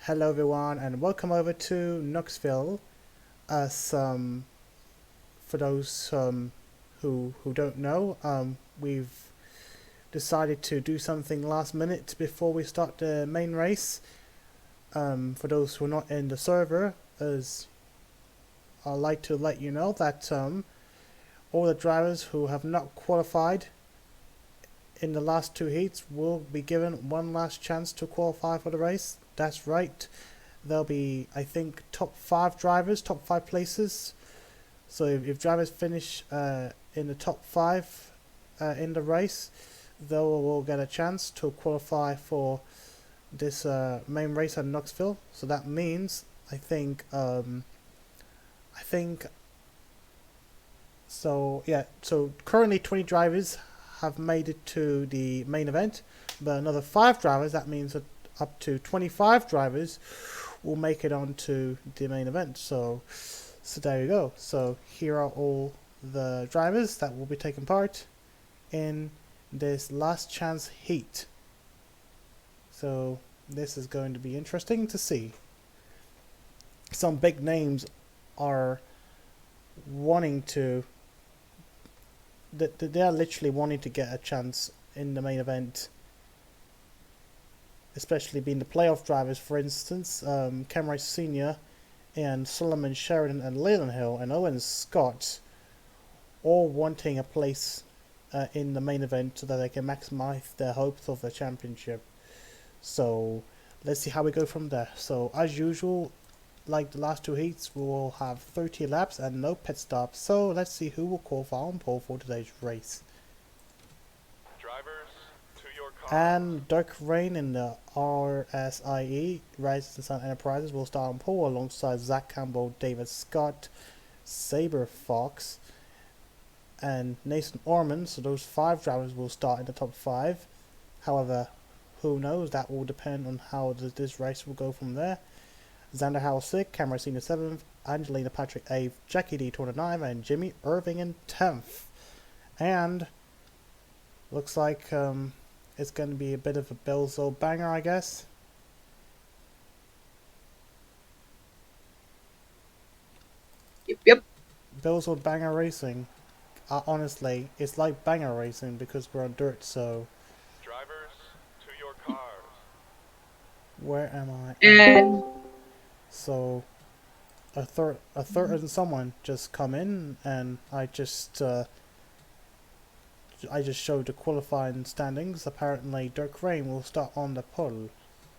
Hello everyone and welcome over to Knoxville. For those who don't know, we've decided to do something last minute before we start the main race. For those who are not in the server, as I'd like to let you know that all the drivers who have not qualified in the last two heats will be given one last chance to qualify for the race. That's right, there'll be, I think, top 5 drivers, top 5 places. So if drivers finish in the top 5 in the race, they will get a chance to qualify for this main race at Knoxville. So that means, I think so currently 20 drivers have made it to the main event, but another 5 drivers, that means that up to 25 drivers will make it onto the main event. So there you go. So here are all the drivers that will be taking part in this last chance heat. So this is going to be interesting to see. Some big names are wanting to, they are literally wanting to get a chance in the main event, especially being the playoff drivers. For instance, Wright Sr. and Solomon, Sheridan and Leland Hill and Owen Scott all wanting a place in the main event so that they can maximize their hopes of the championship. So let's see how we go from there. So as usual, like the last two heats, we will have 30 laps and no pit stops. So let's see who will qualify on pole for today's race. And Dark Rain in the RSIE, Rise and Sun Enterprises, will start on pole alongside Zach Campbell, David Scott, Saber Fox, and Nathan Orman. So those 5 drivers will start in the top 5. However, who knows? That will depend on how this race will go from there. Xander Howell 6th, Cameron Senior 7th, Angelina Patrick 8th, Jackie D 29th, and Jimmy Irving in 10th. And looks like it's going to be a bit of a Billsville banger, I guess. Yep. Billsville banger racing. Honestly, it's like banger racing because we're on dirt, so. Drivers, to your cars. Where am I? And So, a third and someone just come in, and I just showed the qualifying standings. Apparently, Dirk Rain will start on the pole,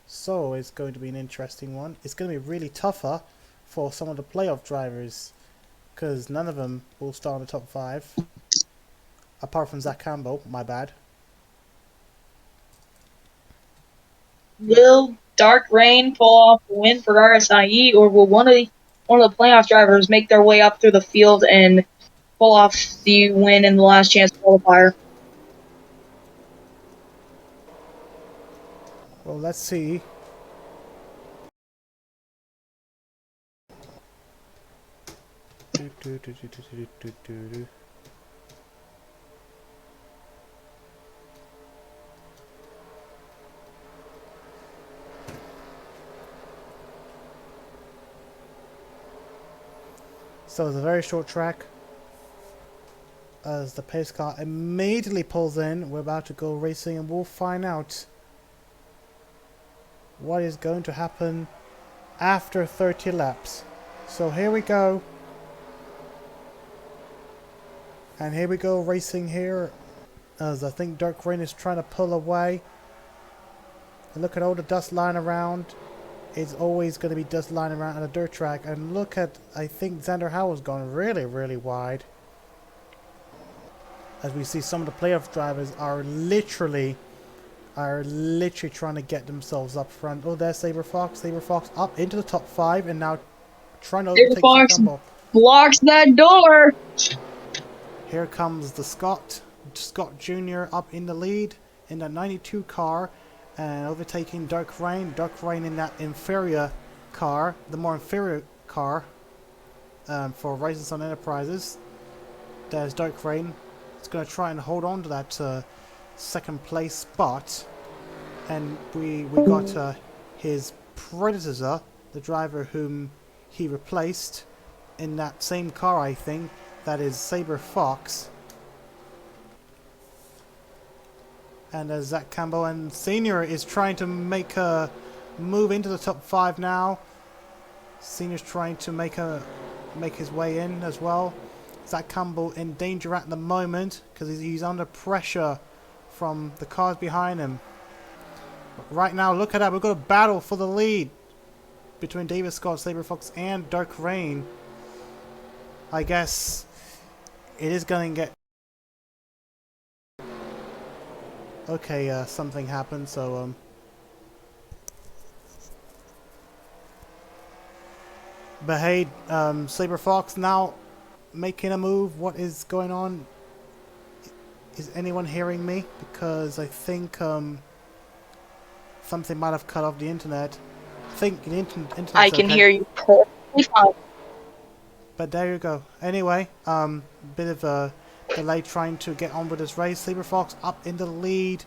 so it's going to be an interesting one. It's going to be really tougher for some of the playoff drivers, because none of them will start in the top 5, apart from Zach Campbell. My bad. Will Dark Rain pull off the win for RSIE, or will one of the playoff drivers make their way up through the field and pull off the win in the last chance qualifier? Well, let's see. So it's a very short track. As the pace car immediately pulls in, we're about to go racing and we'll find out what is going to happen after 30 laps. So here we go. And here we go racing here. As I think Dark Rain is trying to pull away. And look at all the dust lying around. It's always going to be dust lying around on a dirt track. And look at, I think Xander Howell's gone really, really wide. As we see some of the playoff drivers are literally trying to get themselves up front. Oh, there's Saber Fox. Saber Fox up into the top 5 and now trying to overtake Campbell. Blocks that door. Here comes the Scott Jr. up in the lead in that 92 car and overtaking Dark Rain. Dark Rain in that inferior car, the more inferior car for Rising Sun Enterprises. There's Dark Rain. It's going to try and hold on to that second place spot. And we got his predecessor, the driver whom he replaced in that same car, I think. That is Saber Fox. And as Zach Campbell and Senior is trying to make a move into the top 5 now. Senior's trying to make his way in as well. Zach Campbell in danger at the moment because he's under pressure from the cars behind him. But right now, look at that. We've got a battle for the lead between David Scott, Saber Fox, and Dark Rain. I guess it is going to get... Okay, something happened, so... But hey, Saber Fox now making a move. What is going on? Is anyone hearing me? Because I think something might have cut off the internet. I think the internet. I can hear you perfectly fine. But there you go. Anyway, bit of a delay trying to get on with this race. Saber Fox up in the lead.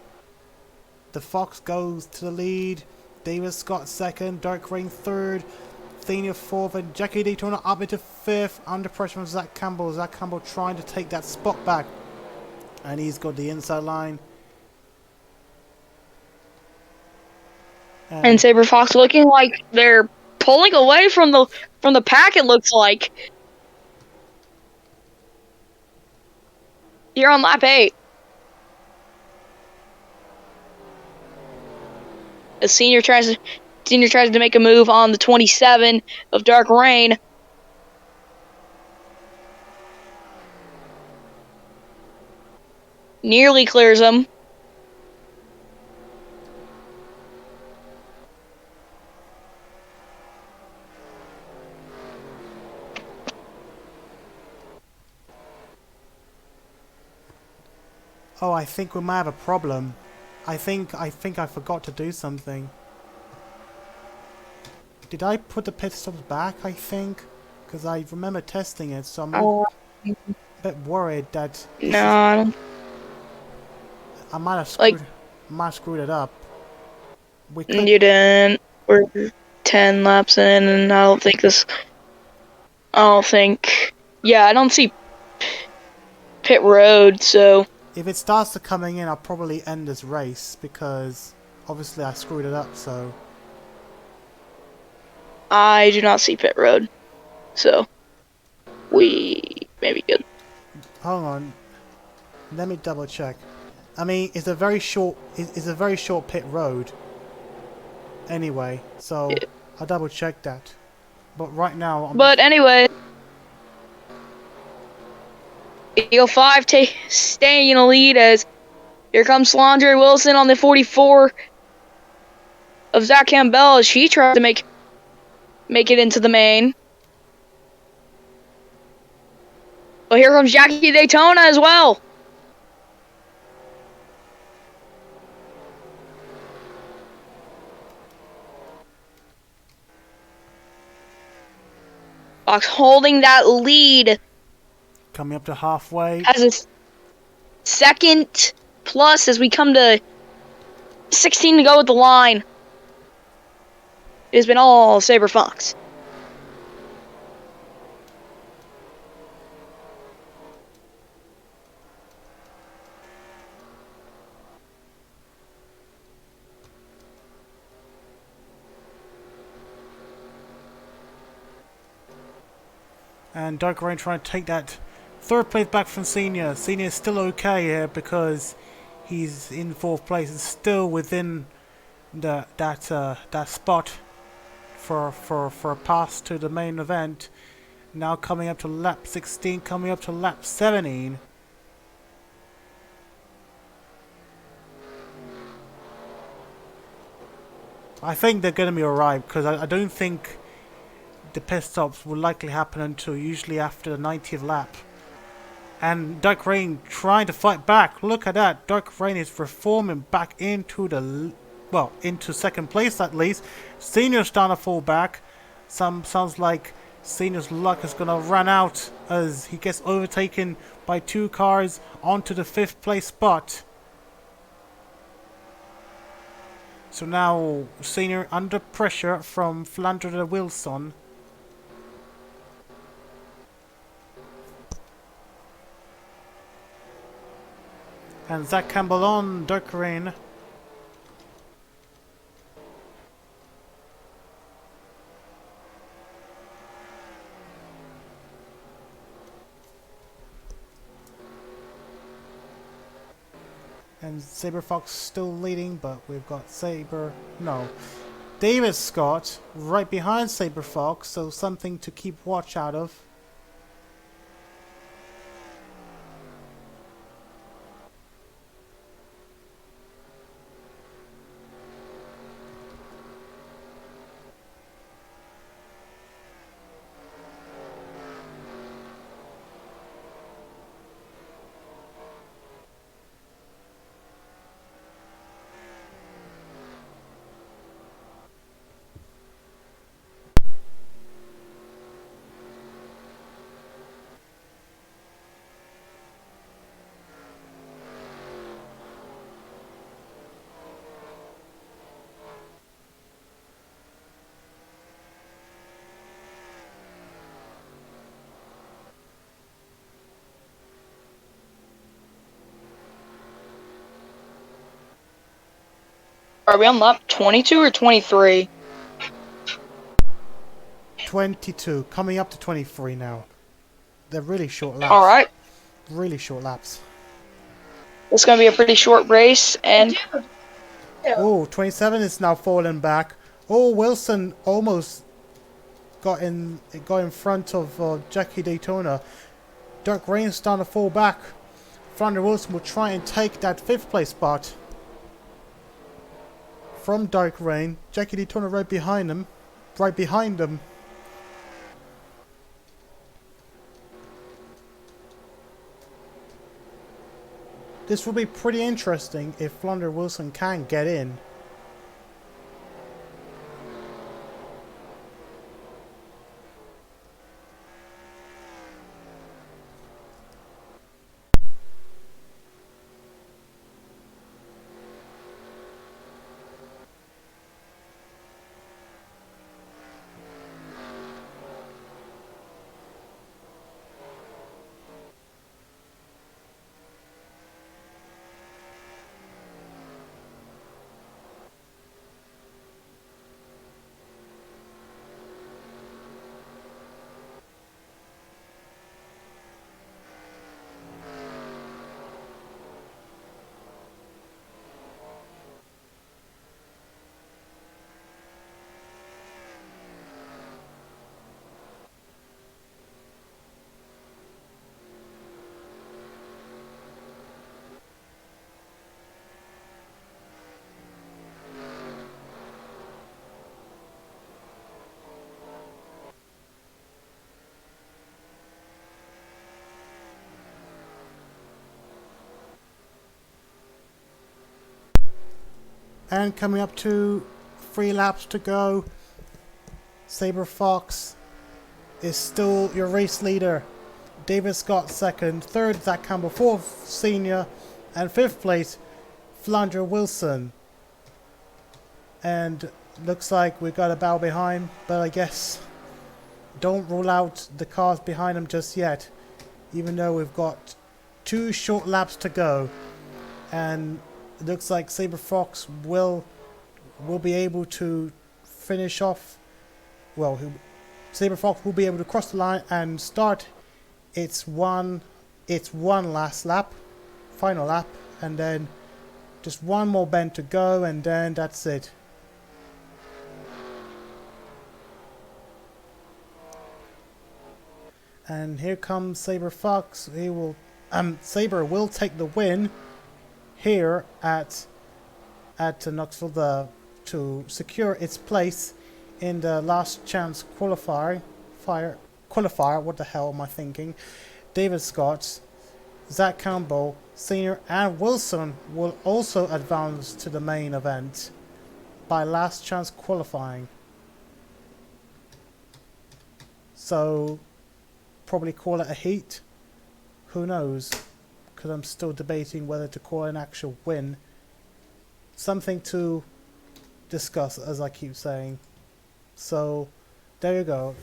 The Fox goes to the lead. David Scott second. Dark Rain third. Athenia fourth. And Jackie Daytona up into fifth. Under pressure from Zach Campbell. Zach Campbell trying to take that spot back. And he's got the inside line. And Saber Fox looking like they're pulling away from the pack, it looks like. You're on lap 8. As Senior tries to make a move on the 27 of Dark Rain. Nearly clears him. Oh, I think we might have a problem. I think I forgot to do something. Did I put the pit stops back, I think? Because I remember testing it, so I'm a bit worried that... No. I might have screwed it up. You didn't. We're 10 laps in, and I don't think... Yeah, I don't see pit road, so... If it starts to coming in, I'll probably end this race, because obviously I screwed it up, so... I do not see pit road, so we may be good. Hold on. Let me double check. I mean, it's a very short pit road. Anyway, so yeah. I'll double check that. But right now, anyway, Eagle 5 staying in the lead as here comes Landry Wilson on the 44. of Zach Campbell as she tries to make it into the main. Well, here comes Jackie Daytona as well. Fox holding that lead. Coming up to halfway. Has a second plus as we come to 16 to go with the line. It has been all Sabre Fox. And Dark Rain trying to take that third place back from Senior. Senior is still okay here because he's in fourth place. It's still within that spot for a pass to the main event. Now coming up to lap 16, coming up to lap 17. I think they're going to be alright because I don't think the pit stops will likely happen until usually after the 90th lap. And Dark Rain trying to fight back. Look at that. Dark Rain is reforming back into into second place at least. Senior's starting to fall back. Sounds like Senior's luck is going to run out as he gets overtaken by 2 cars onto the 5th place spot. So now Senior under pressure from Flandre Wilson. And Zach Campbell on Dark Rain. And Sabre Fox still leading, but we've got David Scott right behind Sabre Fox, so something to keep watch out of. Are we on lap 22 or 23? 22, coming up to 23 now. They're really short laps. Alright. Really short laps. It's going to be a pretty short race, and... Oh, 27 is now falling back. Oh, Wilson almost got in front of Jackie Daytona. Dark Rain starting to fall back. Flandre Wilson will try and take that 5th place spot from Dark Rain. Jackie Daytona right behind him. Right behind him. This will be pretty interesting if Flandre Wilson can get in. And coming up to 3 laps to go, Sabre Fox is still your race leader. David Scott second, third Zach Campbell, fourth Senior, and fifth place Flandre Wilson. And looks like we got a bow behind, but I guess don't rule out the cars behind them just yet, even though we've got 2 short laps to go. And it looks like Sabre Fox will be able to finish off. Well, Sabre Fox will be able to cross the line and start its one last lap, final lap, and then just one more bend to go, and then that's it. And here comes Sabre Fox. He will Sabre will take the win here at Knoxville to secure its place in the last chance qualifier. What the hell am I thinking? David Scott, Zach Campbell, Senior, and Wilson will also advance to the main event by last chance qualifying. So probably call it a heat. Who knows? Because I'm still debating whether to call it an actual win. Something to discuss, as I keep saying. So there you go.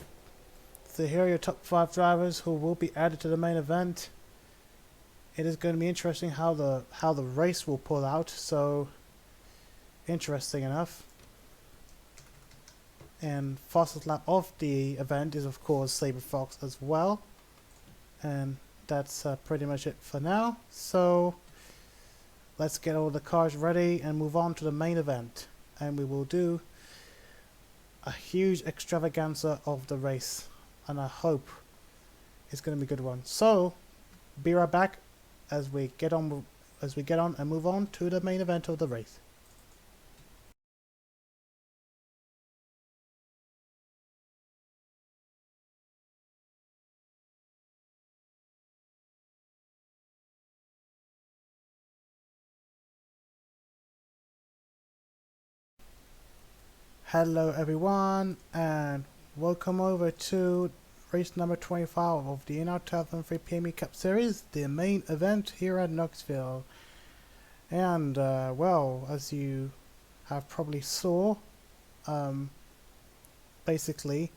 So here are your top 5 drivers who will be added to the main event. It is going to be interesting how the race will pull out. So interesting enough. And fastest lap of the event is of course Sabre Fox as well. And that's pretty much it for now. So let's get all the cars ready and move on to the main event. And we will do a huge extravaganza of the race. And I hope it's going to be a good one. So be right back as we get on and move on to the main event of the race. Hello everyone, and welcome over to race number 25 of the NR2003 PMU Cup Series, the main event here at Knoxville. And well, as you have probably saw, basically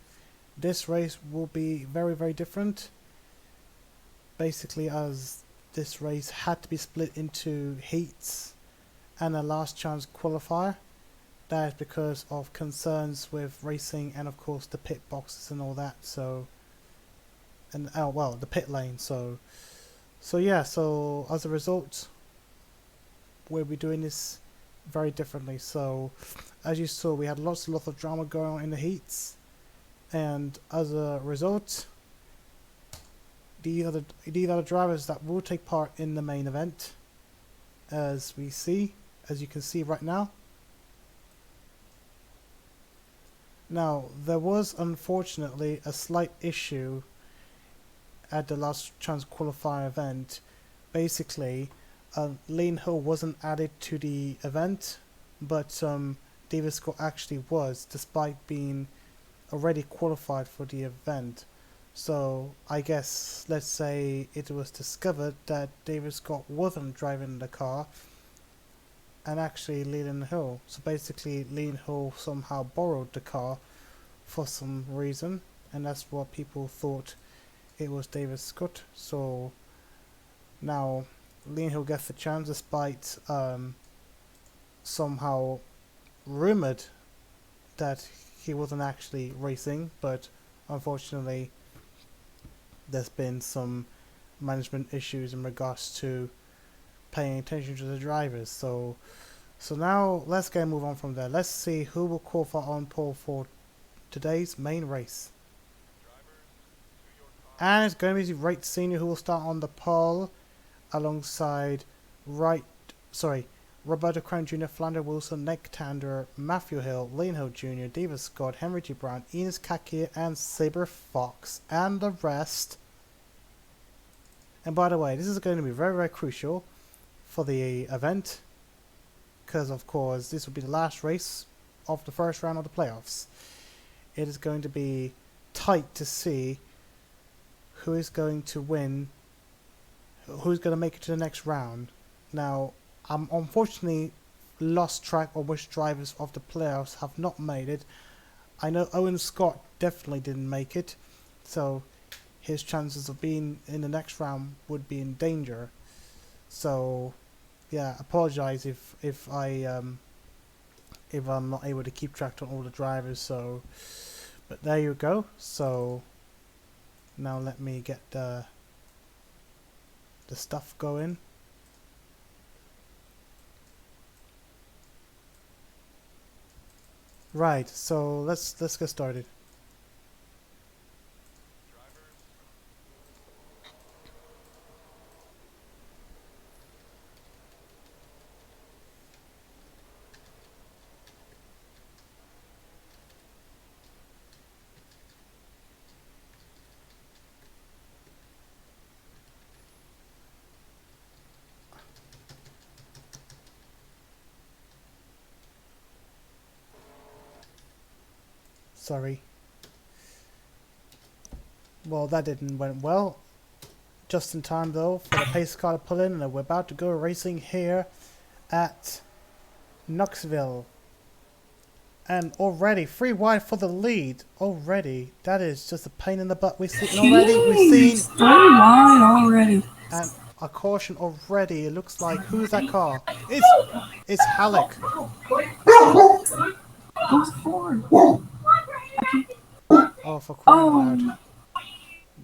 this race will be very, very different. Basically, as this race had to be split into heats and a last chance qualifier. That is because of concerns with racing and of course the pit boxes and all that. So, and well, the pit lane. So yeah. So as a result, we'll be doing this very differently. So, as you saw, we had lots of drama going on in the heats, and as a result, these are the drivers that will take part in the main event, as you can see right now. Now, there was unfortunately a slight issue at the last chance qualifier event. Basically, Lane Hill wasn't added to the event, but David Scott actually was, despite being already qualified for the event. So I guess, let's say it was discovered that David Scott wasn't driving the car and actually Leland Hill. So basically Leland Hill somehow borrowed the car for some reason, and that's what people thought it was David Scott. So now Leland Hill gets the chance, despite somehow rumored that he wasn't actually racing, but unfortunately there's been some management issues in regards to paying attention to the drivers. So now let's move on from there. Let's see who will qualify on pole for today's main race. And it's going to be Wright Sr. who will start on the pole alongside Roberto Crown Jr., Flandre Wilson, Nick Tander, Matthew Hill, Lane Hill Jr., David Scott, Henry G. Brown, Enos Kakia, and Sabre Fox, and the rest. And by the way, this is going to be very, very crucial for the event, because of course this will be the last race of the first round of the playoffs. It is going to be tight to see who is going to win, who's going to make it to the next round. Now, I'm unfortunately lost track of which drivers of the playoffs have not made it. I know Owen Scott definitely didn't make it, so his chances of being in the next round would be in danger. So, yeah, apologize if I'm not able to keep track on all the drivers. So, but there you go. So now let me get the stuff going. Right, so let's get started. Sorry. Well, that didn't went well. Just in time though for the pace car to pull in, and we're about to go racing here at Knoxville. And already 3 wide for the lead. Already, that is just a pain in the butt. We've seen already. We've seen 3 wide already. And a caution already. It looks like, who's that car? It's Hallec. Who's Ford? Oh, for crying out loud.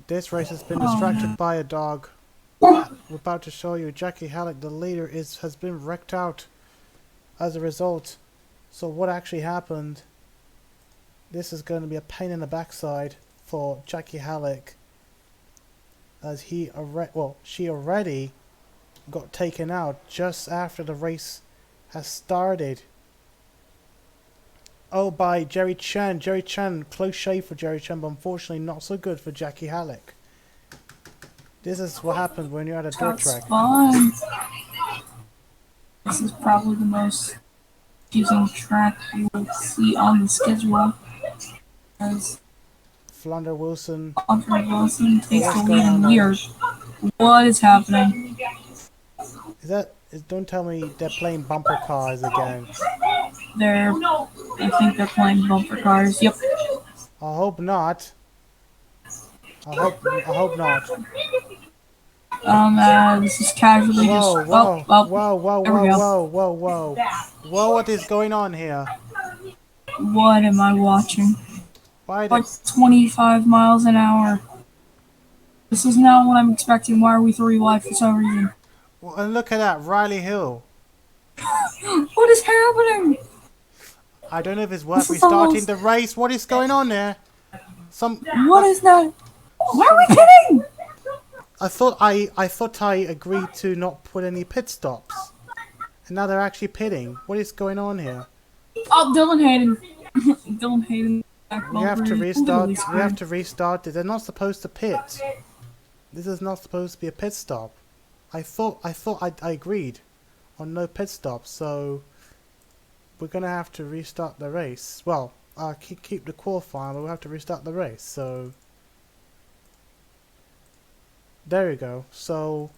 This race has been distracted by a dog. We're about to show you Jackie Hallec, the leader, has been wrecked out as a result. So what actually happened? This is going to be a pain in the backside for Jackie Hallec, as she already got taken out just after the race has started. Oh, by Jerry Chen. Jerry Chen, close shave for Jerry Chen, but unfortunately not so good for Jackie Hallec. This is what happens when you're at a dirt track. Fun. This is probably the most confusing track you will see on the schedule. As Flounder Wilson takes the lead in years. What is happening? Don't tell me they're playing bumper cars again. I think they're playing bumper cars. Yep. I hope not. I hope not. This is casually Whoa, just. Whoa, what is going on here? What am I watching? Why Like 25 miles an hour. This is not what I'm expecting. Why are we 3 wide for some reason? Well, and look at that, Riley Hill. What is happening? I don't know if it's worth restarting the race. What is going on there? What is that? Why are we kidding? I thought I agreed to not put any pit stops, and now they're actually pitting. What is going on here? Oh, Dylan Hayden. Dylan Hayden. We have to restart. We have to restart it. They're not supposed to pit. This is not supposed to be a pit stop. I thought I agreed on no pit stops, so we're gonna have to restart the race. Well, keep the qualifying, but we'll have to restart the race. So there we go. So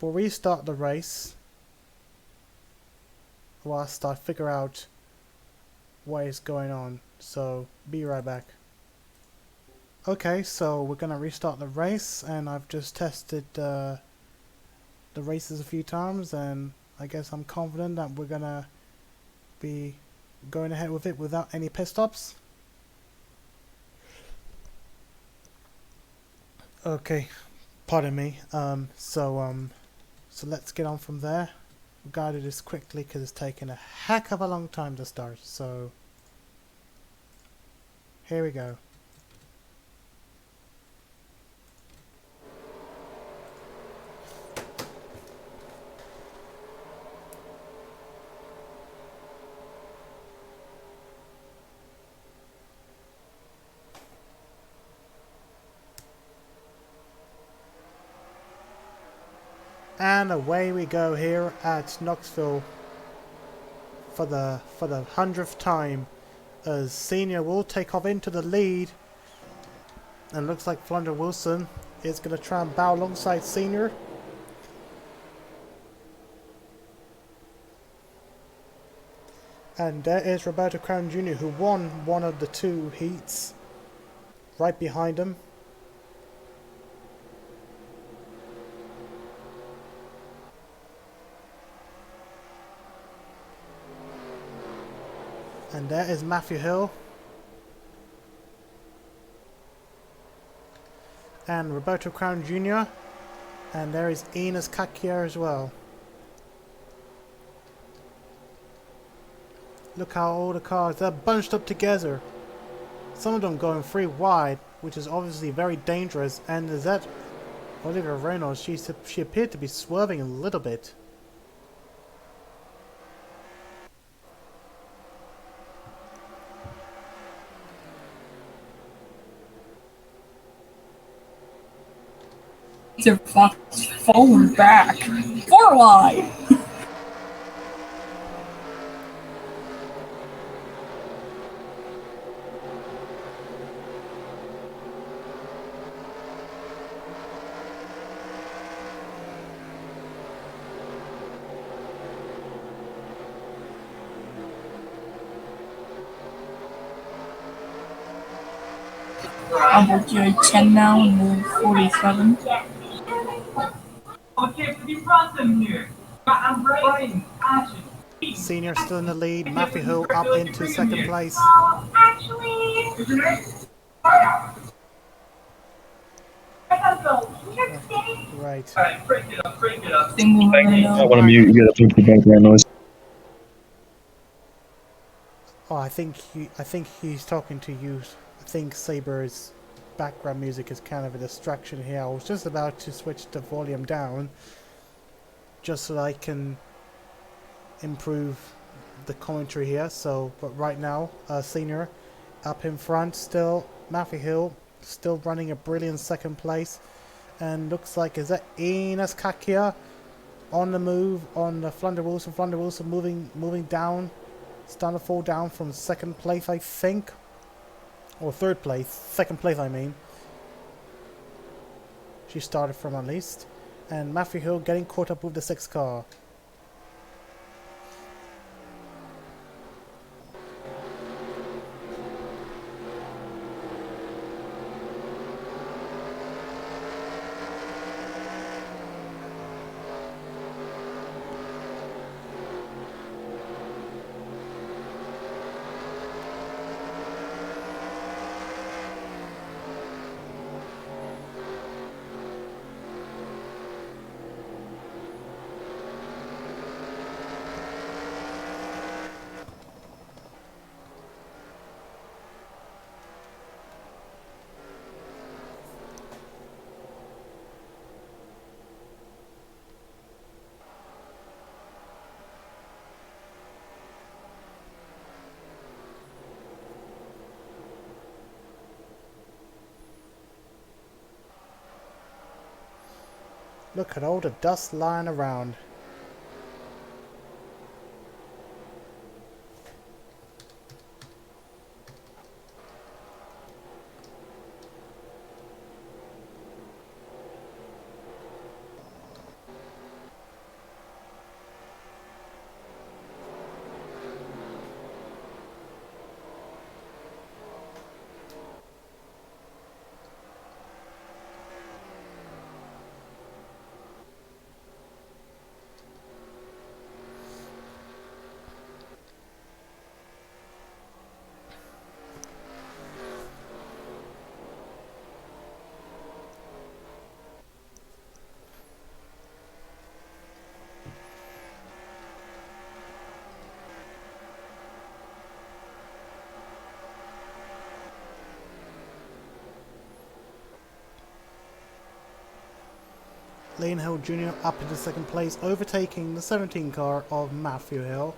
we'll restart the race whilst I figure out what is going on. So be right back. Okay, so we're gonna restart the race, and I've just tested the races a few times, and I guess I'm confident that we're gonna be going ahead with it without any pit stops. Okay, pardon me. So let's get on from there. We'll go do this quickly because it's taken a heck of a long time to start. So here we go. And away we go here at Knoxville. for the 100th time, as Senior will take off into the lead, and looks like Flounder Wilson is going to try and bow alongside Senior. And there is Roberto Crown Jr., who won one of the 2 heats, right behind him. And there is Matthew Hill. And Roberto Crown Jr. And there is Enos Kakia as well. Look how all the cars, they're bunched up together. Some of them going 3 wide, which is obviously very dangerous. And is that Olivia Reynolds? She appeared to be swerving a little bit. They're falling back. 4 wide. I'm working at 10 now and move 47. Senior still in the lead. Matthew Hill up into 2nd place. Right. I want to mute. You got to background noise. Oh, I think he's talking to you. I think Saber's background music is kind of a distraction here. I was just about to switch the volume down, just so I can improve the commentary here. So, but right now, Senior up in front still. Matthew Hill still running a brilliant 2nd place, and looks like, is that Enos Kakia on the move on the Flounder Wilson? Flounder Wilson moving down, starting to fall down from 2nd place, I think, or 3rd place. 2nd place, I mean. She started from, at least. And Matthew Hill getting caught up with the 6th car. Look at all the dust lying around. Lane Hill Jr. up into 2nd place, overtaking the 17 car of Matthew Hill.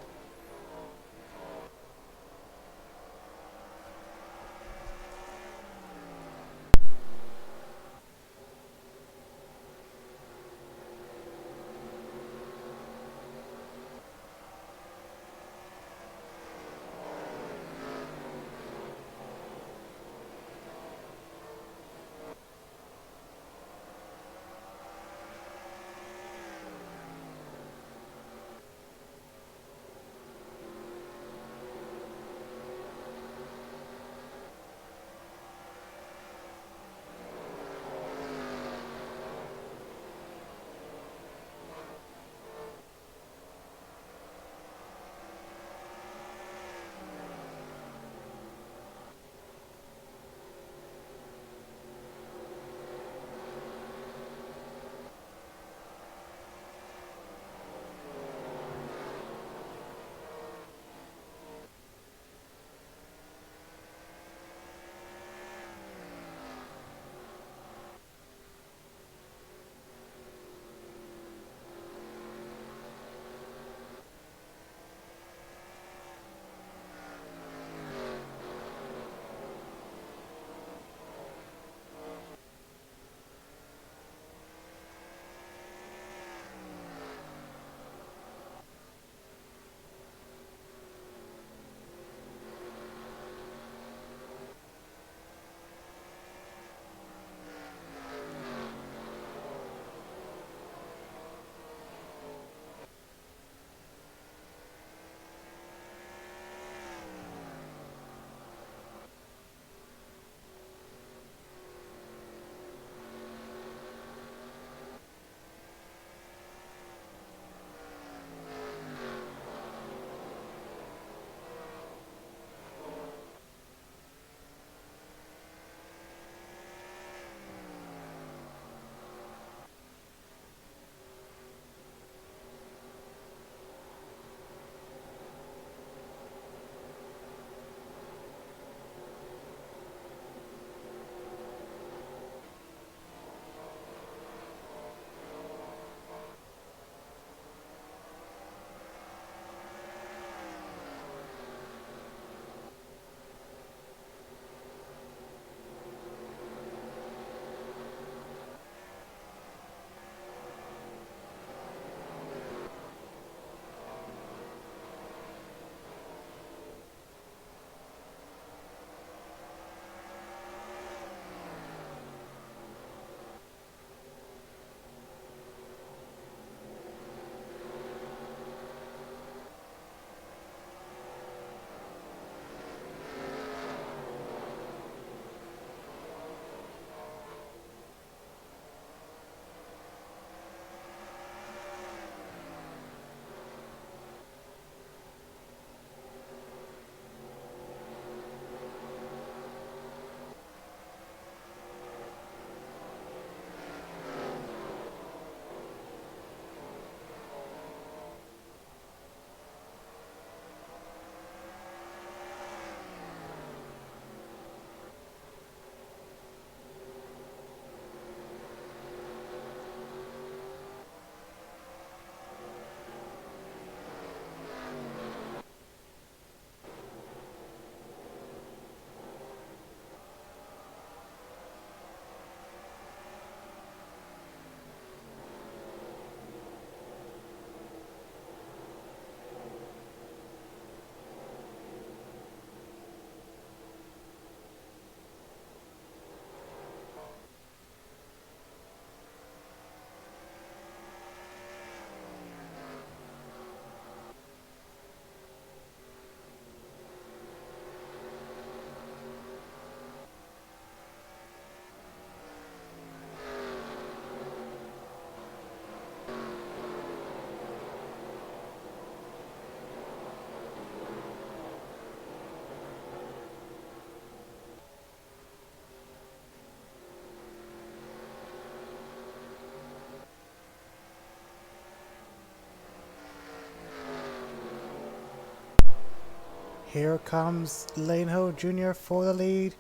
Here comes Alejo Jr. for the lead,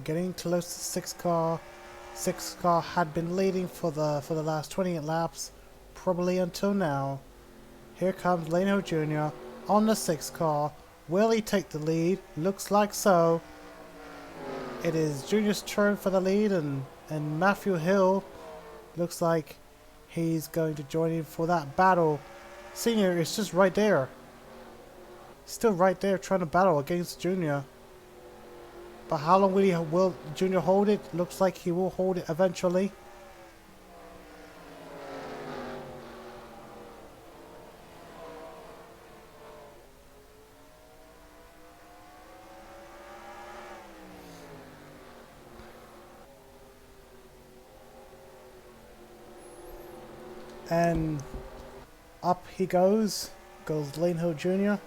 getting close to 6 car. 6 car had been leading for the last 28 laps, probably until now. Here comes Alejo Jr. on the 6 car. Will he take the lead? Looks like so. It is Junior's turn for the lead, and Matthew Hill looks like he's going to join in for that battle. Senior is just right there. Still right there trying to battle against Junior. But how long will Junior hold it? Looks like he will hold it eventually. And up he goes Alejo Jr.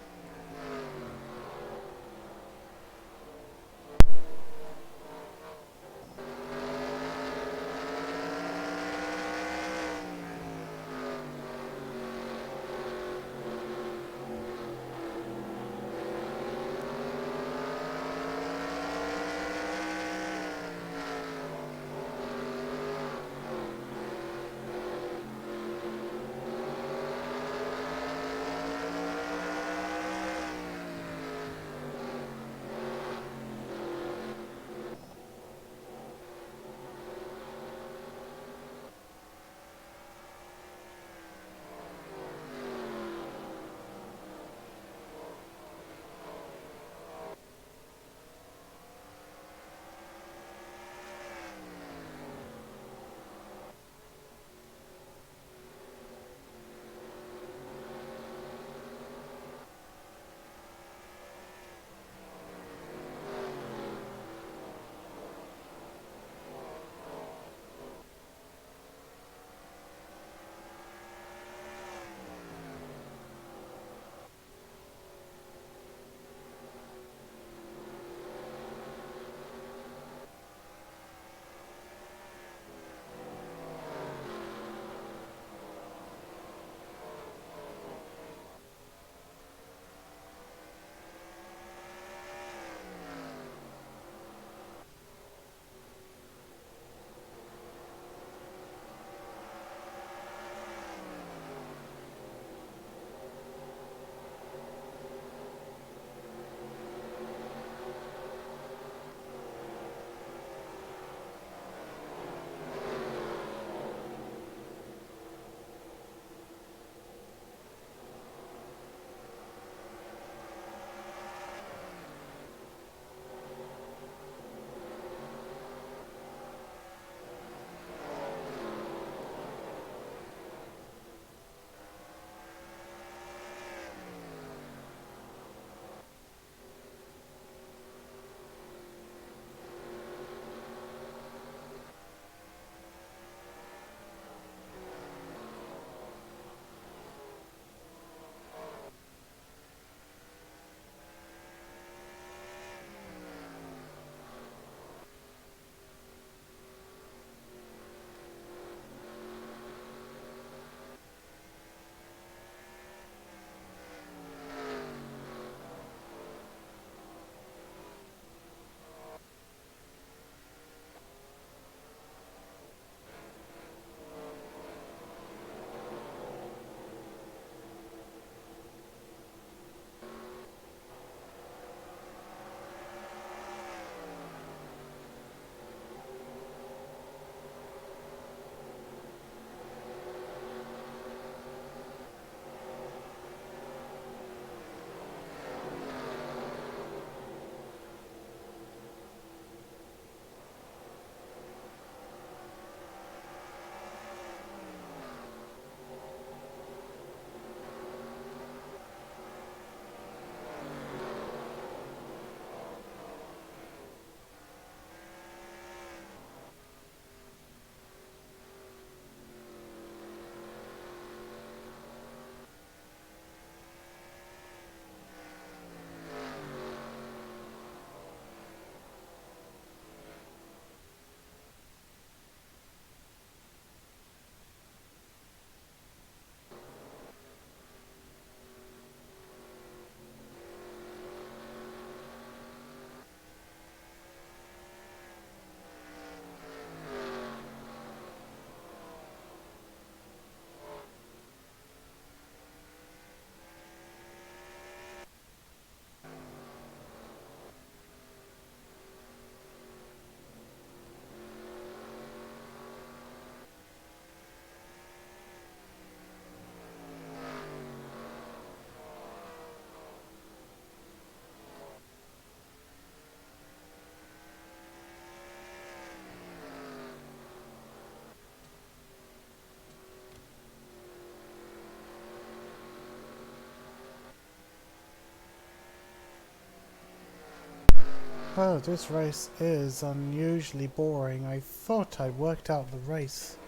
Oh, this race is unusually boring. I thought I'd worked out the race.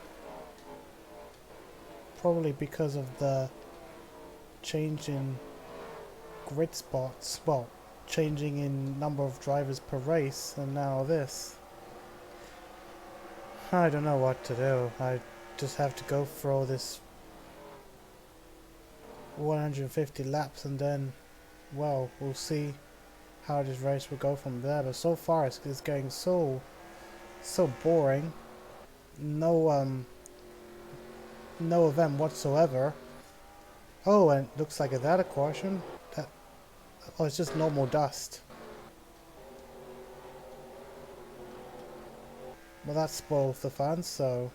Probably because of the change in grid spots. Well, changing in number of drivers per race, and now this. I don't know what to do. I just have to go for all this 150 laps and then, well, we'll see how this race will go from there. But so far it's going so boring. No event whatsoever. Oh, and it looks like that a caution. Oh, it's just normal dust. Well, that spoils the fun, so...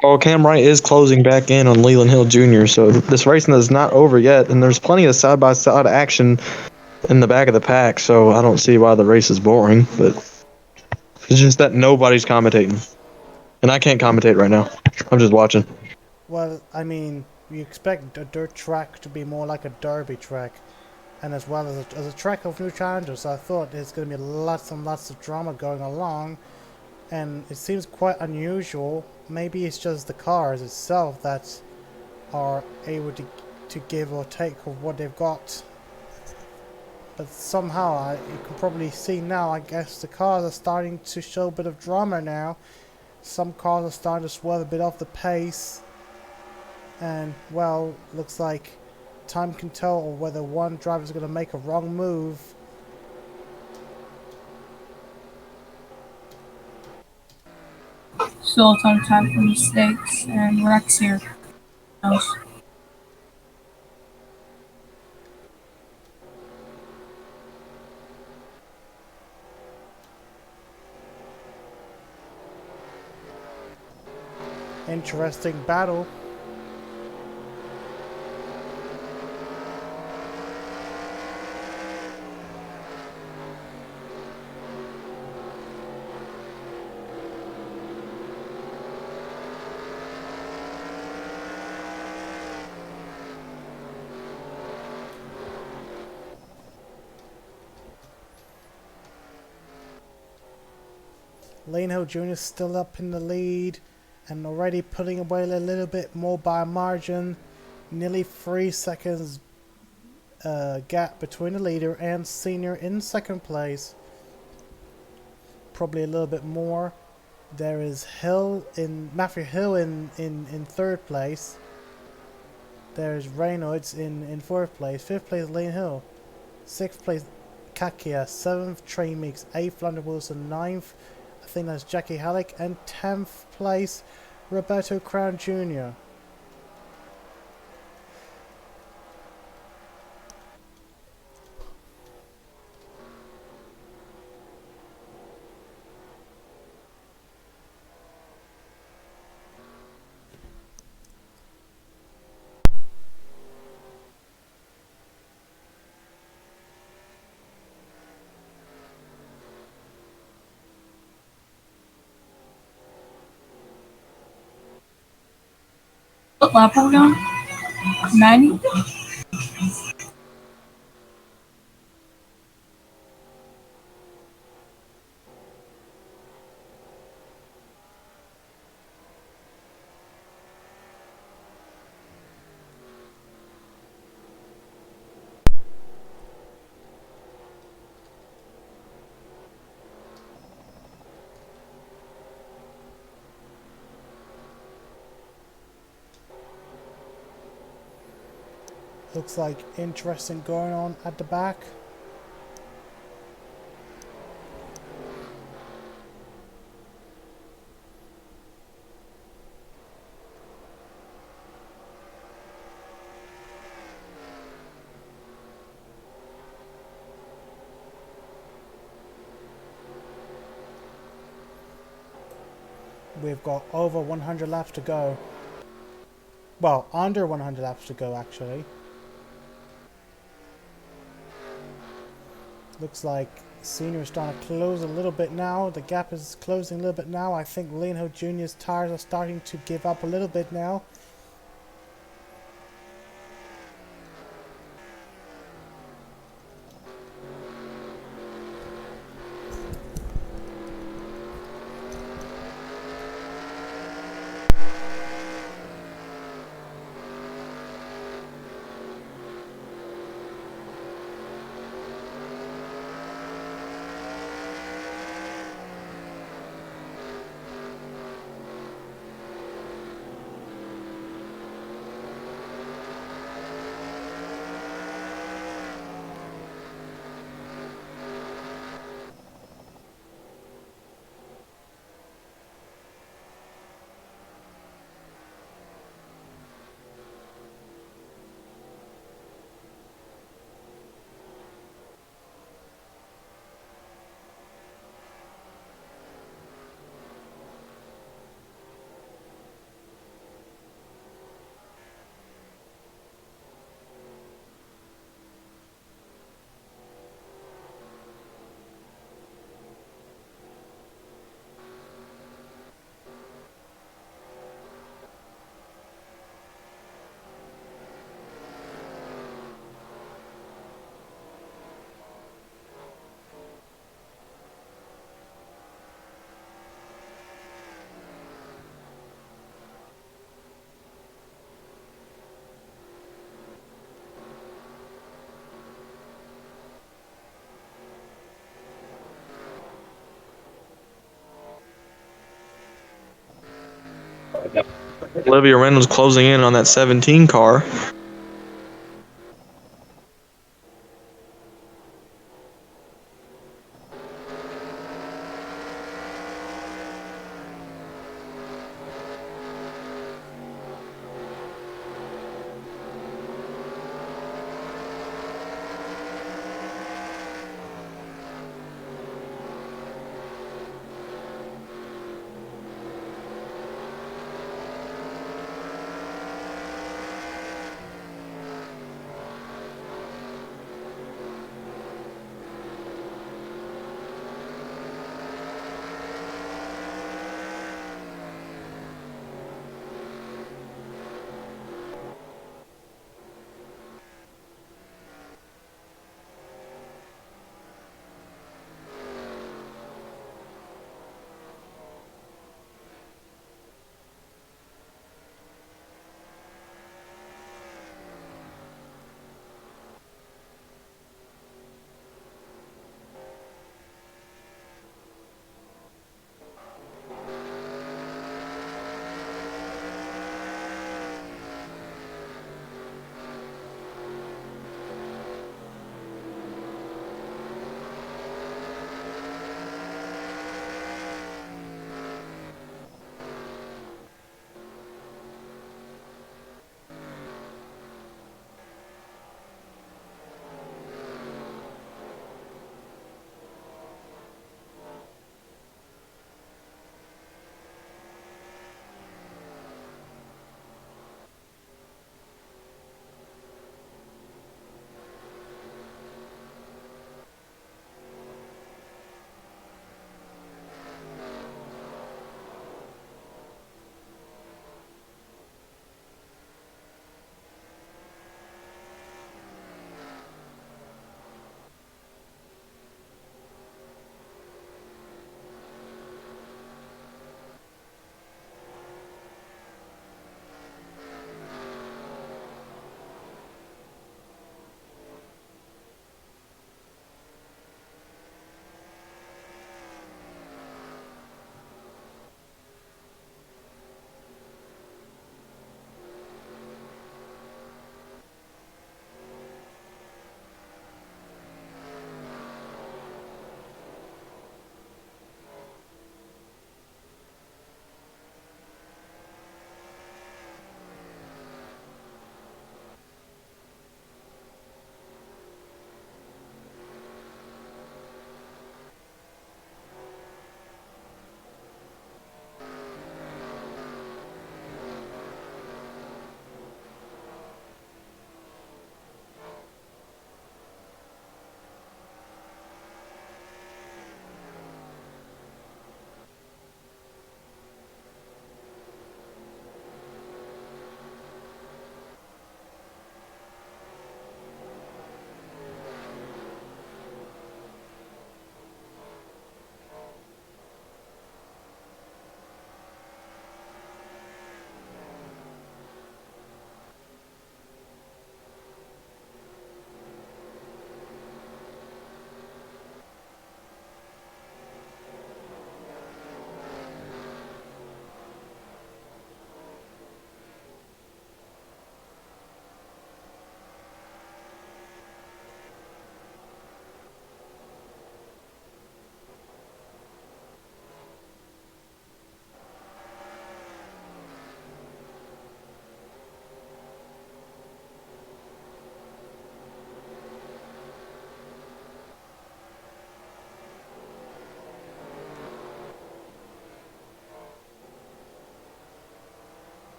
Well, Cam Wright is closing back in on Leland Hill Jr., so this racing is not over yet, and there's plenty of side-by-side action in the back of the pack, so I don't see why the race is boring, but it's just that nobody's commentating. And I can't commentate right now. I'm just watching. Well, I mean, you expect a dirt track to be more like a derby track, and as well as a track of new challengers, so I thought there's going to be lots and lots of drama going along, and it seems quite unusual. Maybe it's just the cars itself that are able to give or take of what they've got. But somehow, you can probably see now, I guess the cars are starting to show a bit of drama now. Some cars are starting to swerve a bit off the pace. And, well, looks like time can tell whether one driver is going to make a wrong move. Still a ton of time for mistakes, and Rex here. Interesting battle. Alejo Jr. still up in the lead and already putting away a little bit more by a margin. Nearly 3 seconds gap between the leader and senior in second place. Probably a little bit more. There is Matthew Hill in third place. There's Reynolds in fourth place. Fifth place Lane Hill. Sixth place Kakia. Seventh Trey Meeks. Eighth London Wilson. Ninth, I think that's Jackie Hallec, and 10th place, Roberto Crown Jr. What lap are we on? 90? Looks like interesting going on at the back. We've got over 100 laps to go. Well, under 100 laps to go actually. Looks like Senior is starting to close a little bit now. The gap is closing a little bit now. I think Alejo Jr.'s tires are starting to give up a little bit now. Olivia Reynolds closing in on that 17 car.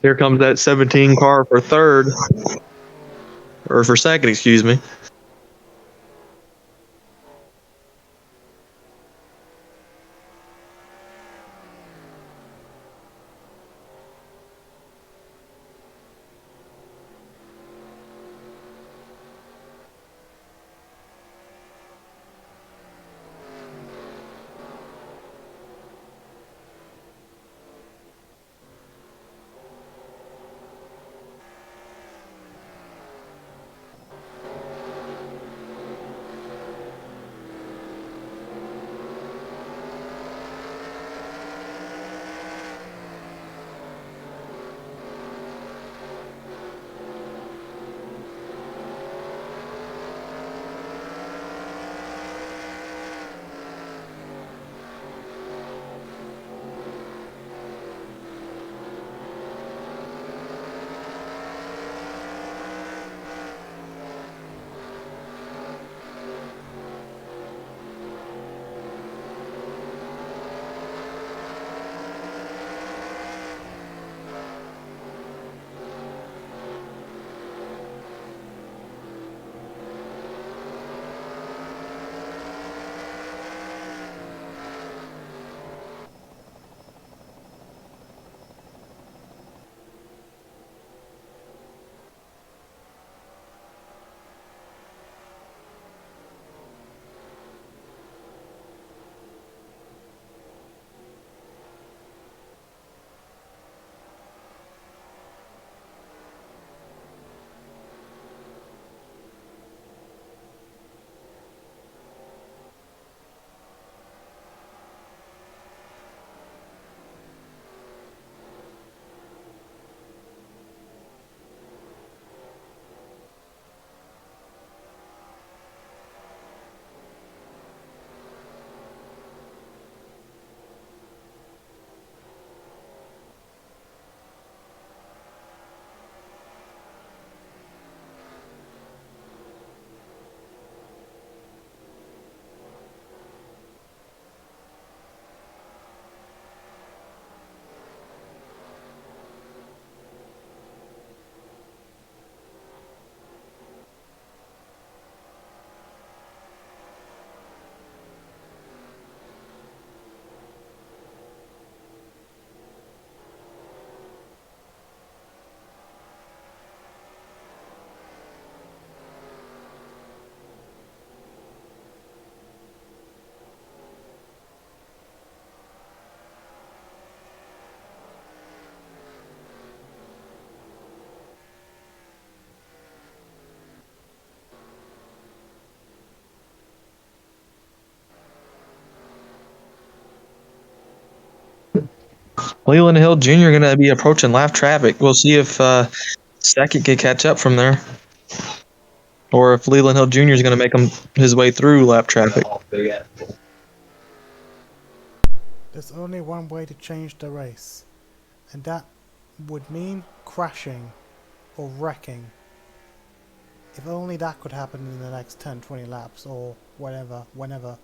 Here comes that 17 car for third, or for second, excuse me. Leland Hill Jr. going to be approaching lap traffic. We'll see if second can catch up from there, or if Leland Hill Jr. is going to make his way through lap traffic. There's only one way to change the race, and that would mean crashing or wrecking. If only that could happen in the next 10-20 laps or whatever, whenever.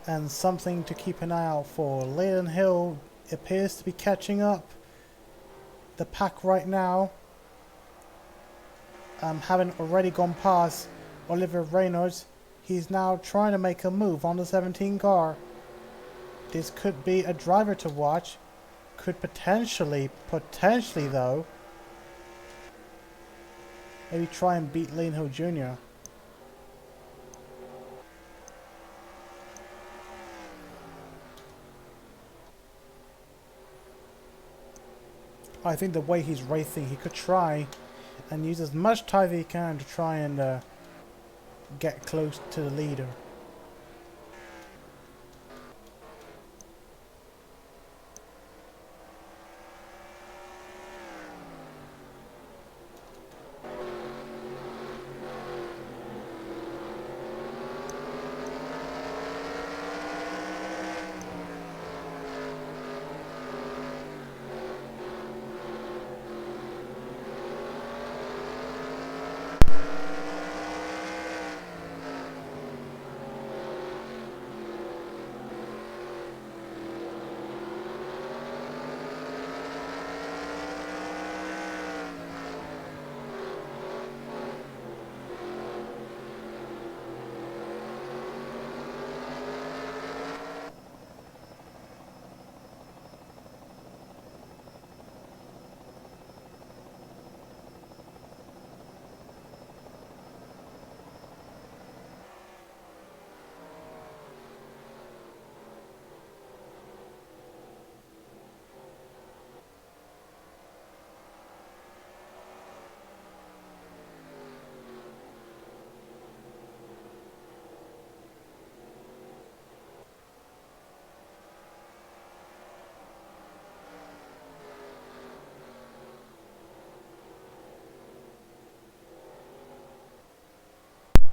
And something to keep an eye out for. Leland Hill appears to be catching up the pack right now. Having already gone past Oliver Reynolds, he's now trying to make a move on the 17 car. This could be a driver to watch. Could potentially though, maybe try and beat Leland Hill Jr. I think the way he's racing, he could try and use as much time as he can to try and get close to the leader.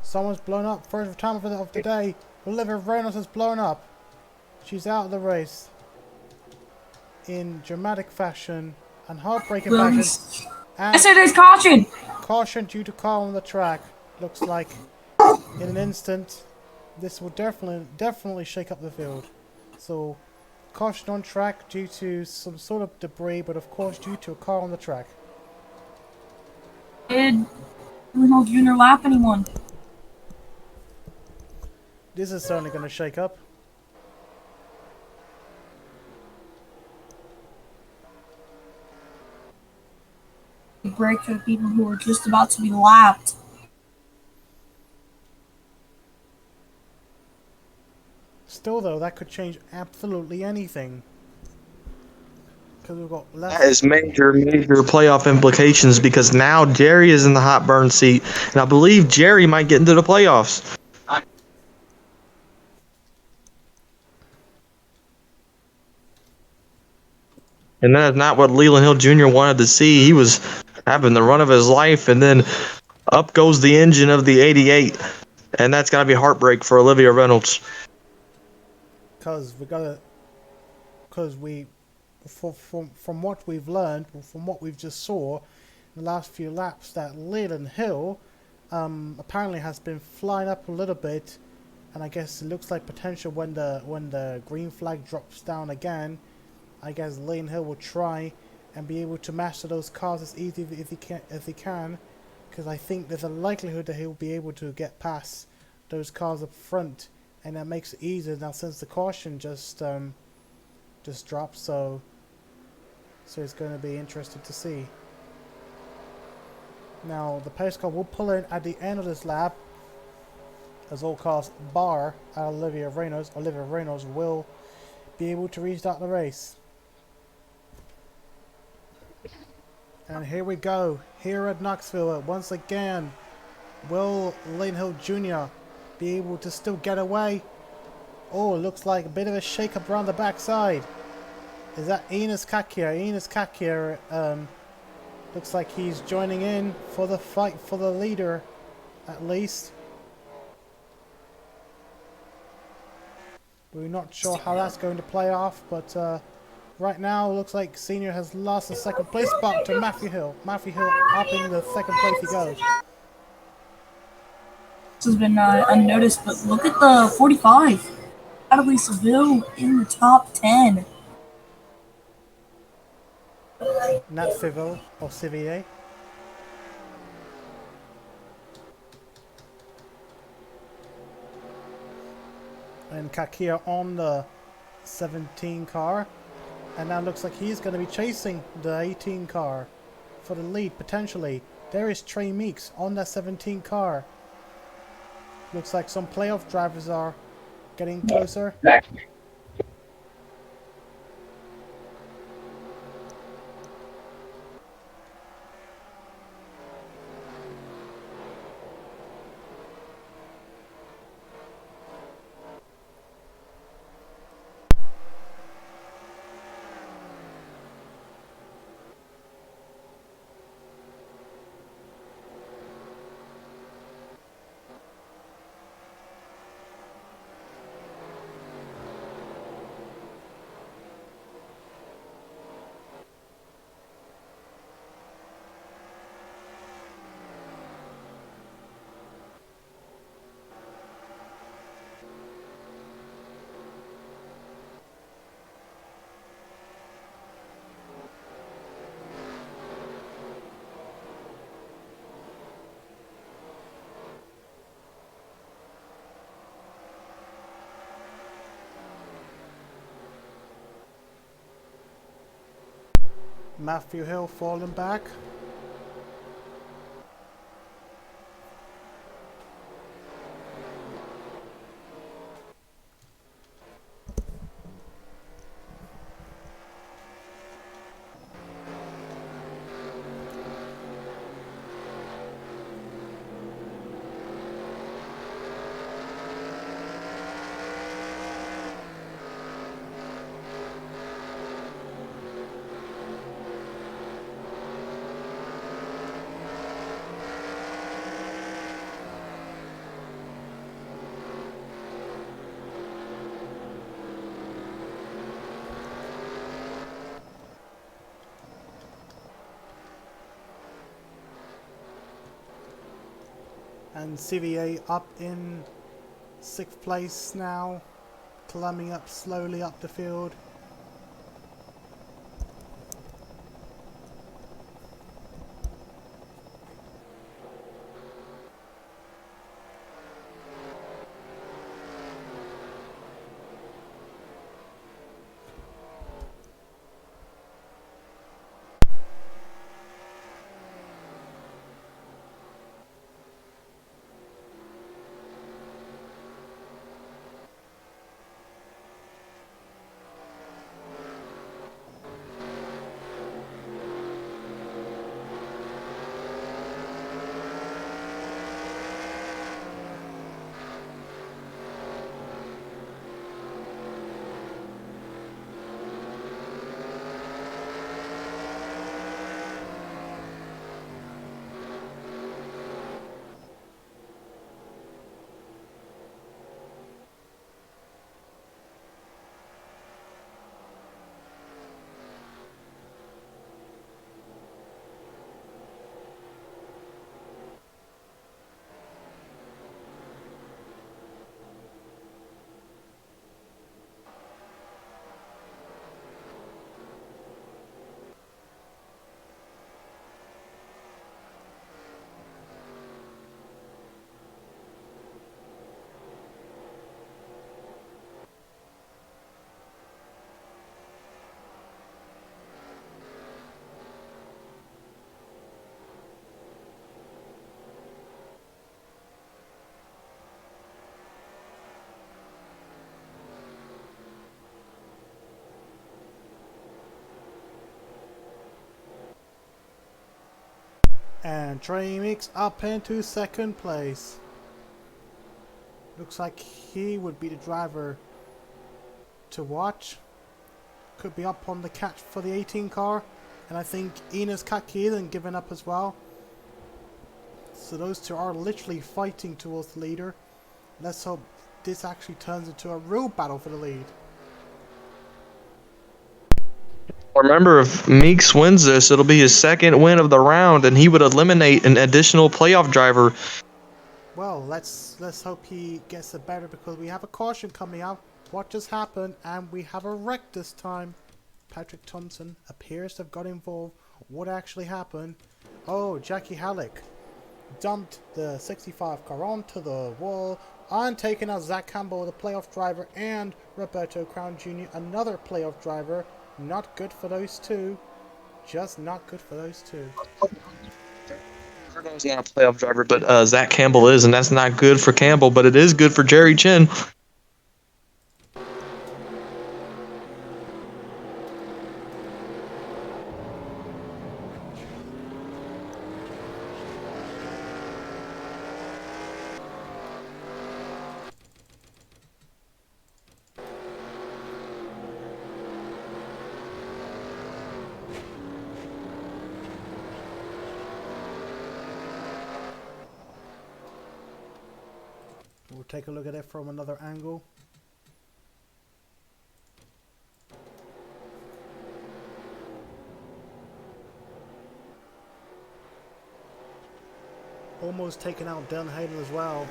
Someone's blown up. First time of the day. Olivia Reynolds has blown up. She's out of the race. In dramatic fashion and heartbreaking fashion. I And said there's caution. caution due to car on the track. Looks like in an instant this will definitely shake up the field. So caution on track due to some sort of debris, but of course due to a car on the track. Did Reynolds Jr. lap anyone? This is certainly going to shake up. Break for the people who were just about to be lapped. Still though, that could change absolutely anything. Because we've got less. That is major playoff implications because now Jerry is in the hot burn seat, and I believe Jerry might get into the playoffs. And that is not what Leland Hill Jr. wanted to see. He was having the run of his life, and then up goes the engine of the 88, and that's got to be heartbreak for Olivia Reynolds. Because from what we've learned, from what we've just saw in the last few laps, that Leland Hill apparently has been flying up a little bit, and I guess it looks like potential when the green flag drops down again. I guess Leland Hill will try and be able to master those cars as easy as he can, because I think there's a likelihood that he'll be able to get past those cars up front, and that makes it easier now since the caution just dropped. So it's going to be interesting to see. Now the pace car will pull in at the end of this lap, as all cars bar Olivia Reynolds. Olivia Reynolds will be able to restart the race. And here we go, here at Knoxville, once again, will Leland Hill Jr. be able to still get away? Oh, it looks like a bit of a shake-up around the backside. Is that Enos Kakia? Enos Kakia, looks like he's joining in for the fight for the leader, at least. We're not sure how that's going to play off, but right now, it looks like Senior has lost the second place spot to Matthew Hill. Matthew Hill up in the second place he goes. This has been unnoticed, but look at the 45. Natalie Seville in the top 10. Nat Civil or Civier. And Kakia on the 17 car. And now looks like he's going to be chasing the 18 car for the lead, potentially. There is Trey Meeks on that 17 car. Looks like some playoff drivers are getting closer. Matthew Hill falling back. And CVA up in 6th place now, climbing up slowly up the field. And Trey Meeks up into 2nd place. Looks like he would be the driver to watch. Could be up on the catch for the 18 car. And I think Enos Kakiden given up as well. So those two are literally fighting towards the leader. Let's hope this actually turns into a real battle for the lead. Remember, if Meeks wins this, it'll be his 2nd win of the round, and he would eliminate an additional playoff driver. Well, let's hope he gets it better, because we have a caution coming out. What just happened? And we have a wreck this time. Patrick Thompson appears to have got involved. What actually happened? Oh, Jackie Hallec dumped the 65 car onto the wall and taking out Zach Campbell, the playoff driver, and Roberto Crown Jr., another playoff driver. Not good for those two. Just not good for those two. He's not a playoff driver, but Zach Campbell is, and that's not good for Campbell, but it is good for Jerry Chen. We'll take a look at it from another angle. Almost taken out Dylan Hayden as well.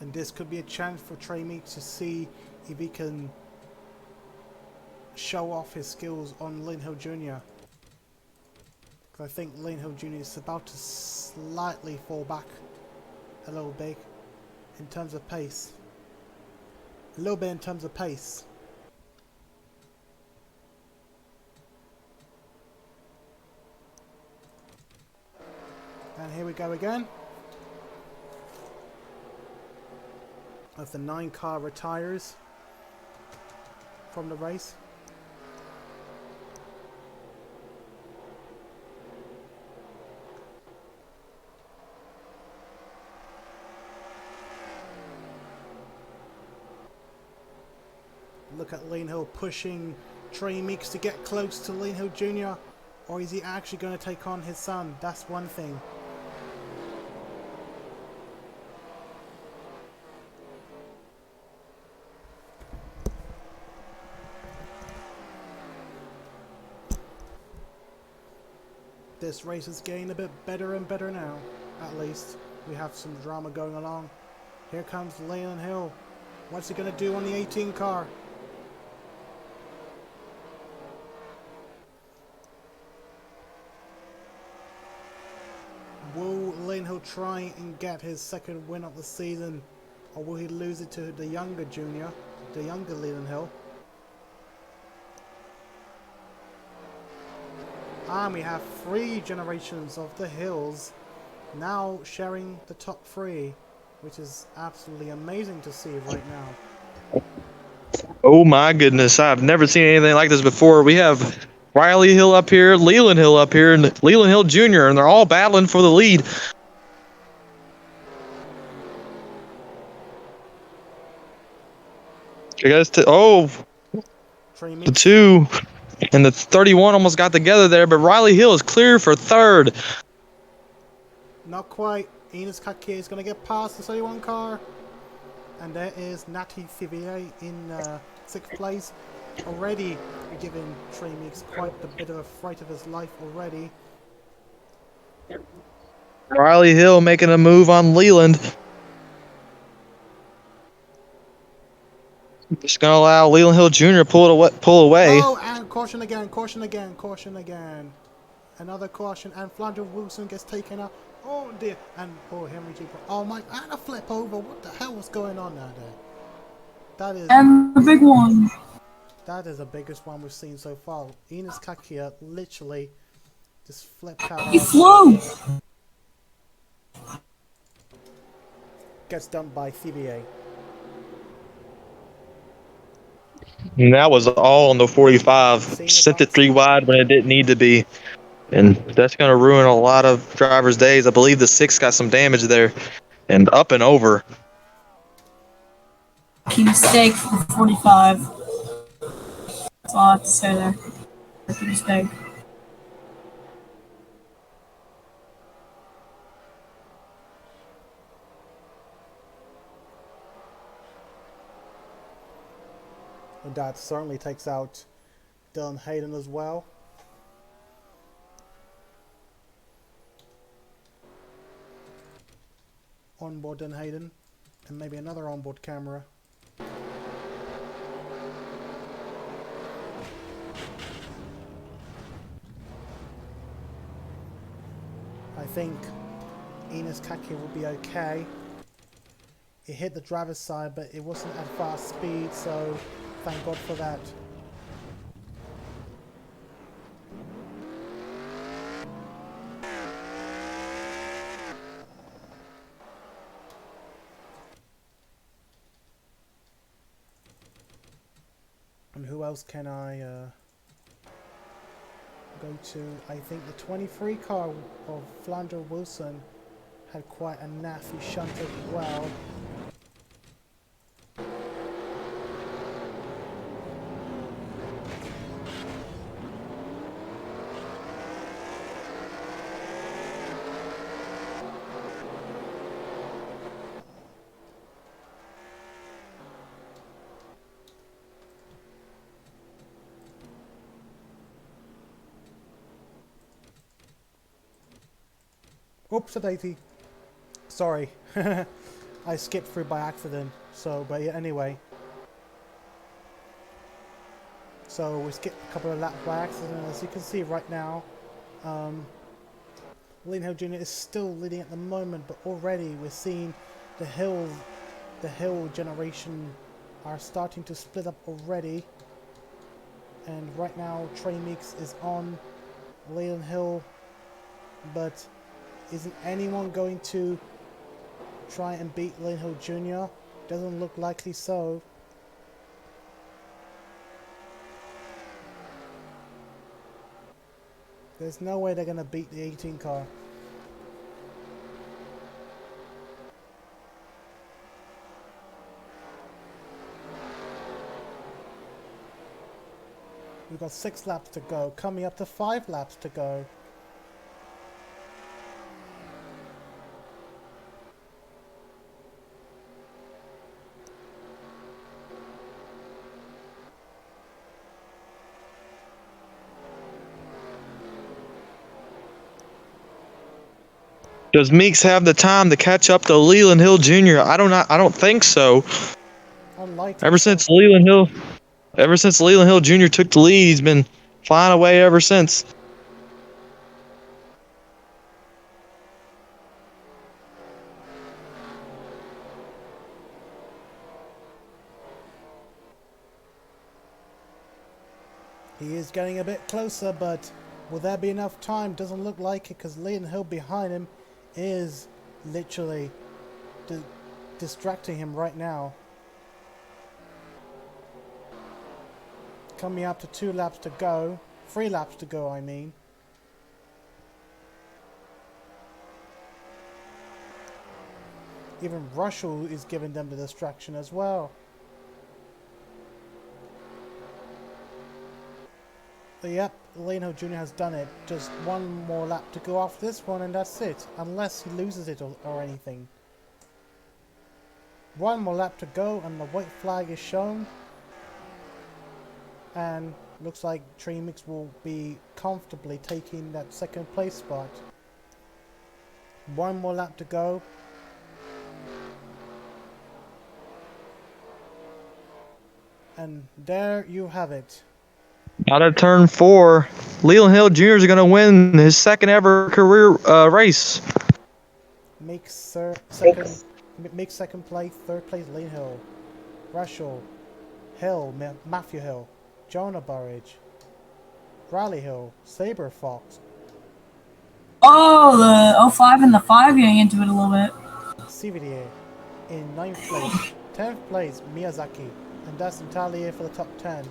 And this could be a chance for Trey Meeks to see if he can show off his skills on Lynn Hill Jr. Because I think Lynn Hill Jr. is about to slightly fall back a little bit in terms of pace. A little bit in terms of pace. And here we go again. As the 9 car retires from the race. Look at Lean Hill pushing Trey Meeks to get close to Lean Hill Jr. Or is he actually going to take on his son? That's one thing. This race is getting a bit better and better now. At least we have some drama going along. Here comes Lean Hill. What's he going to do on the 18 car? Will Lean Hill try and get his second win of the season, or will he lose it to the younger junior, the younger Lean Hill? And we have 3 generations of the Hills now sharing the top 3, which is absolutely amazing to see right now. Oh my goodness, I've never seen anything like this before. We have Riley Hill up here, Leland Hill up here, and Leland Hill Jr., and they're all battling for the lead. I guess the 2 and the 31 almost got together there, but Riley Hill is clear for 3rd. Not quite. Enos Kaki is going to get past the 31 car. And there is Natty Thivier in 6th place. Already giving Trey Meeks quite a bit of a fright of his life already. Riley Hill making a move on Leland. Just going to allow Leland Hill Jr. to pull away. Oh, and caution again, caution again, caution again. Another caution, and Flandre Wilson gets taken out. Oh dear, and poor Henry G. Oh my, and a flip over. What the hell was going on there? That is. And the big one. That is the biggest one we've seen so far. Enos Kakia literally just flipped out. He flew. Gets dumped by CBA. And that was all on the 45. Sent it 3 wide when it didn't need to be. And that's going to ruin a lot of drivers' days. I believe the 6 got some damage there. And up and over. Key mistake for the 45. That's all I have to say there. Key mistake. And that certainly takes out Dylan Hayden as well. Onboard Dylan Hayden. And maybe another onboard camera. I think Enos Kaki will be okay. It hit the driver's side, but it wasn't at fast speed, so thank God for that. And who else can I go to? I think the 23 car of Flandre Wilson had quite a nasty shunt as well. Oops, a daisy. Sorry. I skipped through by accident. So, but yeah, anyway. So we skipped a couple of laps by accident. As you can see right now, Lean Hill Jr. is still leading at the moment, but already we're seeing the Hill generation are starting to split up already. And right now, Trey Meeks is on Leland Hill, but isn't anyone going to try and beat Lean Hill Jr.? Doesn't look likely so. There's no way they're going to beat the 18 car. We've got 6 laps to go, coming up to 5 laps to go. Does Meeks have the time to catch up to Leland Hill Jr.? I don't think so. Unlikely. Ever since Leland Hill Jr. took the lead, he's been flying away ever since. He is getting a bit closer, but will there be enough time? Doesn't look like it, because Leland Hill behind him is literally distracting him right now. Coming up to 2 laps to go. 3 laps to go, I mean. Even Russell is giving them the distraction as well. Yep, Leland Hill Jr. has done it. Just 1 more lap to go after this one, and that's it. Unless he loses it or anything. 1 more lap to go, and the white flag is shown. And looks like Meeks will be comfortably taking that 2nd place spot. 1 more lap to go. And there you have it. Out of turn 4, Leland Hill Jr. is going to win his 2nd ever career race. Meeks second place, 3rd place Leland Hill, Russell, Hill, Matthew Hill, Jonah Burridge, Riley Hill, Saber Fox. Oh, the 05 and the 5 getting into it a little bit. CVDA in 9th place, 10th place Miyazaki, and that's entirely it for the top 10.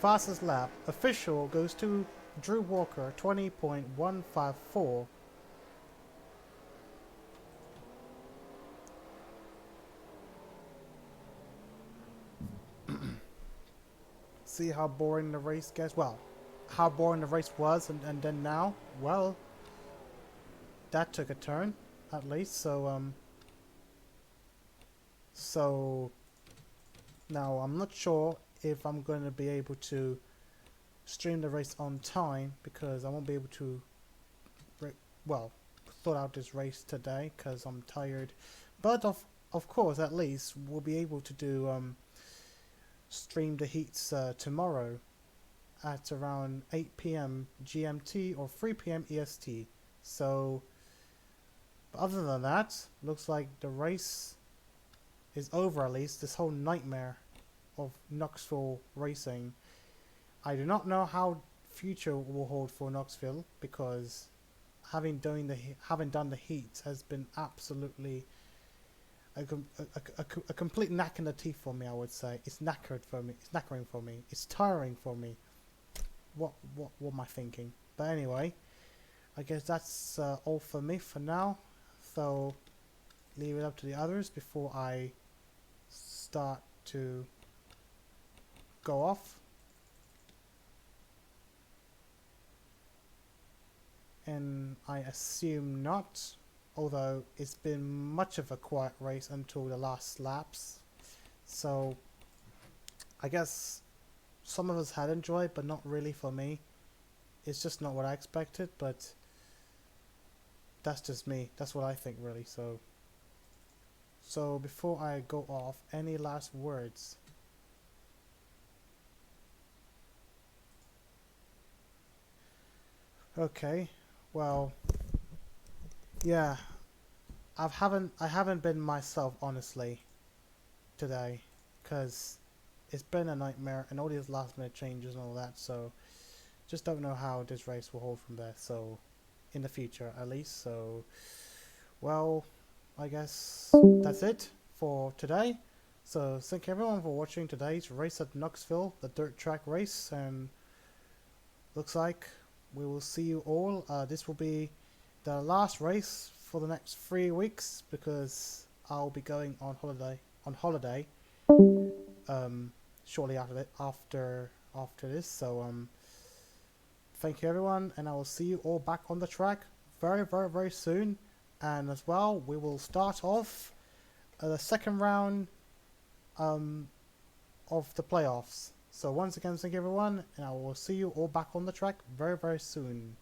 Fastest lap official goes to Drew Walker, 20.154. See how boring the race gets? Well, how boring the race was, and then now, well, that took a turn, at least. So now I'm not sure if I'm going to be able to stream the race on time, because I won't be able to sort out this race today because I'm tired. But of course, at least we'll be able to do stream the heats tomorrow at around 8 PM GMT or 3 PM EST. So other than that, looks like the race is over, at least this whole nightmare of Knoxville racing. I do not know how future will hold for Knoxville, because having done the heats has been absolutely a complete knack in the teeth for me. I would say it's knackered for me. It's knackering for me. It's tiring for me. What am I thinking? But anyway, I guess that's all for me for now. So leave it up to the others before I start to go off. And I assume not, although it's been much of a quiet race until the last laps. So I guess some of us had enjoyed, but not really for me. It's just not what I expected, but that's just me. That's what I think, really. So before I go off, any last words? Okay, well, yeah, I haven't been myself, honestly, today, because it's been a nightmare and all these last minute changes and all that. So just don't know how this race will hold from there, so in the future at least. So well, I guess that's it for today. So thank you everyone for watching today's race at Knoxville, the dirt track race, and looks like we will see you all. This will be the last race for the next 3 weeks, because I'll be going on holiday shortly after this. So thank you everyone, and I will see you all back on the track very soon. And as well, we will start off the second round of the playoffs. So once again, thank you everyone, and I will see you all back on the track very soon.